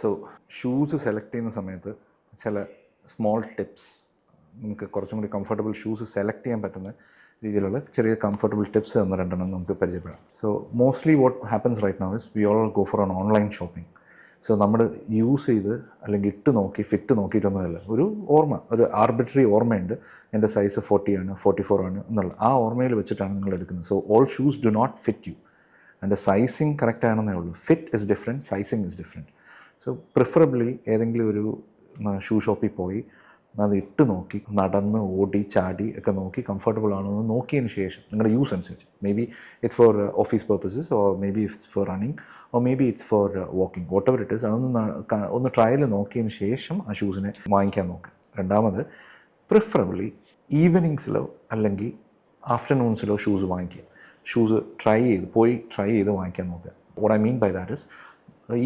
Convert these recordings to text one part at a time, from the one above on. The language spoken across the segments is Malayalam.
സോ ഷൂസ് സെലക്ട് ചെയ്യുന്ന സമയത്ത് ചില സ്മോൾ ടിപ്സ്, നമുക്ക് കുറച്ചും കൂടി കംഫർട്ടബിൾ ഷൂസ് സെലക്ട് ചെയ്യാൻ പറ്റുന്ന രീതിയിലുള്ള ചെറിയ കംഫർട്ടബിൾ ടിപ്സ് എന്ന് രണ്ടെണ്ണം നമുക്ക് പരിചയപ്പെടാം. So mostly what happens right now is we all go for on online shopping. So നമ്മൾ യൂസ് ചെയ്ത് അല്ലെങ്കിൽ ഇട്ട് നോക്കി ഫിറ്റ് നോക്കിയിട്ടൊന്നുമല്ല, ഒരു ഓർമ്മ, ഒരു ആർബിട്രറി ഓർമ്മയുണ്ട്, എൻ്റെ സൈസ് 40 ആണ് 44 ആണ് എന്നുള്ള ആ ഓർമ്മയിൽ വെച്ചിട്ടാണ് നിങ്ങൾ എടുക്കുന്നത്. So all shoes do not fit you. അതിൻ്റെ സൈസിങ് കറക്റ്റ് ആണെന്നേ ഉള്ളൂ. Fit is different, sizing is different. So preferably ഏതെങ്കിലും ഒരു ഷൂ ഷോപ്പിൽ പോയി അത് ഇട്ട് നോക്കി, നടന്ന് ഓടി ചാടി ഒക്കെ നോക്കി കംഫർട്ടബിൾ ആണോ എന്ന് നോക്കിയതിന് ശേഷം നിങ്ങളുടെ യൂസ് അനുസരിച്ച്, maybe it's for office purposes, or maybe it's for running, or maybe it's for walking, whatever it is, ഒന്ന് ട്രയൽ നോക്കിയതിന് ശേഷം ആ ഷൂസിനെ വാങ്ങിക്കാൻ നോക്കുക. രണ്ടാമത്, പ്രിഫറബിളി ഈവനിങ്സിലോ അല്ലെങ്കിൽ ആഫ്റ്റർനൂൺസിലോ ഷൂസ് വാങ്ങിക്കുക. ഷൂസ് ട്രൈ ചെയ്ത് വാങ്ങിക്കാൻ നോക്കുക. What I mean by that is,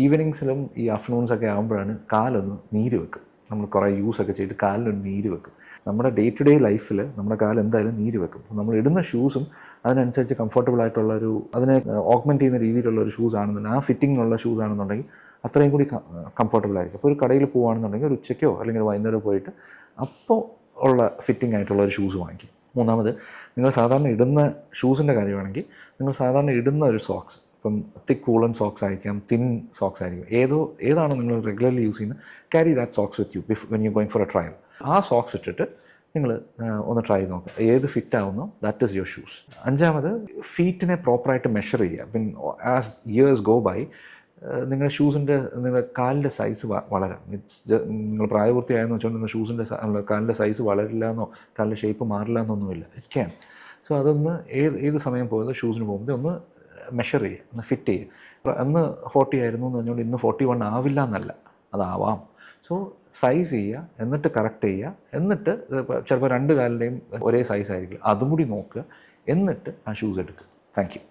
ഈവനിങ്സിലും ഈ ആഫ്റ്റർനൂൺസൊക്കെ ആകുമ്പോഴാണ് കാലൊന്ന് നീര് വെക്കും. നമ്മൾ കുറേ യൂസൊക്കെ ചെയ്തിട്ട് കാലിനൊരു നീര് വെക്കും. നമ്മുടെ ഡേ ടു ഡേ ലൈഫിൽ നമ്മുടെ കാല് എന്തായാലും നീര് വെക്കും. നമ്മൾ ഇടുന്ന ഷൂസും അതിനനുസരിച്ച് കംഫർട്ടബിൾ ആയിട്ടുള്ളൊരു, അതിനെ ഓഗ്മെൻറ്റ് ചെയ്യുന്ന രീതിയിലുള്ള ഒരു ഷൂസ് ആണെന്നുണ്ടെങ്കിൽ, ആ ഫിറ്റിങ്ങിനുള്ള ഷൂസ് ആണെന്നുണ്ടെങ്കിൽ അത്രയും കൂടി കംഫർട്ടബിൾ ആയിരിക്കും. അപ്പോൾ ഒരു കടയിൽ പോകുകയാണെന്നുണ്ടെങ്കിൽ ഒരു ഉച്ചയ്ക്കോ അല്ലെങ്കിൽ വൈകുന്നേരം പോയിട്ട് അപ്പോൾ ഉള്ള ഫിറ്റിംഗ് ആയിട്ടുള്ള ഒരു ഷൂസ് വാങ്ങിക്കും. മൂന്നാമത്, നിങ്ങൾ സാധാരണ ഇടുന്ന ഷൂസിൻ്റെ കാര്യമാണെങ്കിൽ നിങ്ങൾ സാധാരണ ഇടുന്ന ഒരു സോക്സ്, ഇപ്പം തിക്ക് വൂളൻ സോക്സ് ആയിരിക്കാം, തിൻ സോക്സ് ആയിരിക്കും, ഏതാണോ നിങ്ങൾ റെഗുലർലി യൂസ് ചെയ്യുന്നത്, carry that socks with you when you going for a trial. ആ സോക്സ് ഇട്ടിട്ട് നിങ്ങൾ ഒന്ന് ട്രൈ ചെയ്ത് നോക്കുക, ഏത് ഫിറ്റ് ആവുന്നോ ദാറ്റ് ഇസ് യുവർ ഷൂസ്. അഞ്ചാമത്, ഫീറ്റിനെ പ്രോപ്പറായിട്ട് മെഷർ ചെയ്യുക. പിന്നെ ആസ് ഇയേഴ്സ് ഗോ ബൈ നിങ്ങളുടെ കാലിൻ്റെ സൈസ് വളരാം. നിങ്ങൾ പ്രായപൂർത്തിയായെന്ന് വെച്ചുകൊണ്ട് നിങ്ങൾ കാലിൻ്റെ സൈസ് വളരില്ല എന്നോ കാലിൻ്റെ ഷേപ്പ് മാറില്ല എന്നൊന്നുമില്ല. It can. സോ അതൊന്ന് ഏത് സമയം പോയത് ഷൂസിന് പോകുമ്പോൾ ഒന്ന് മെഷർ ചെയ്യുക, ഒന്ന് ഫിറ്റ് ചെയ്യുക. അന്ന് 40 ആയിരുന്നു എന്ന് പറഞ്ഞുകൊണ്ട് ഇന്ന് 41 ആവില്ല എന്നല്ല, അതാവാം. സോ സൈസ് ചെയ്യുക, എന്നിട്ട് കറക്റ്റ് ചെയ്യുക, എന്നിട്ട് ചിലപ്പോൾ രണ്ട് കാലിൻ്റെയും ഒരേ സൈസ് ആയിരിക്കില്ല, അതും കൂടി നോക്കുക, എന്നിട്ട് ആ ഷൂസ് എടുക്കുക. Thank you.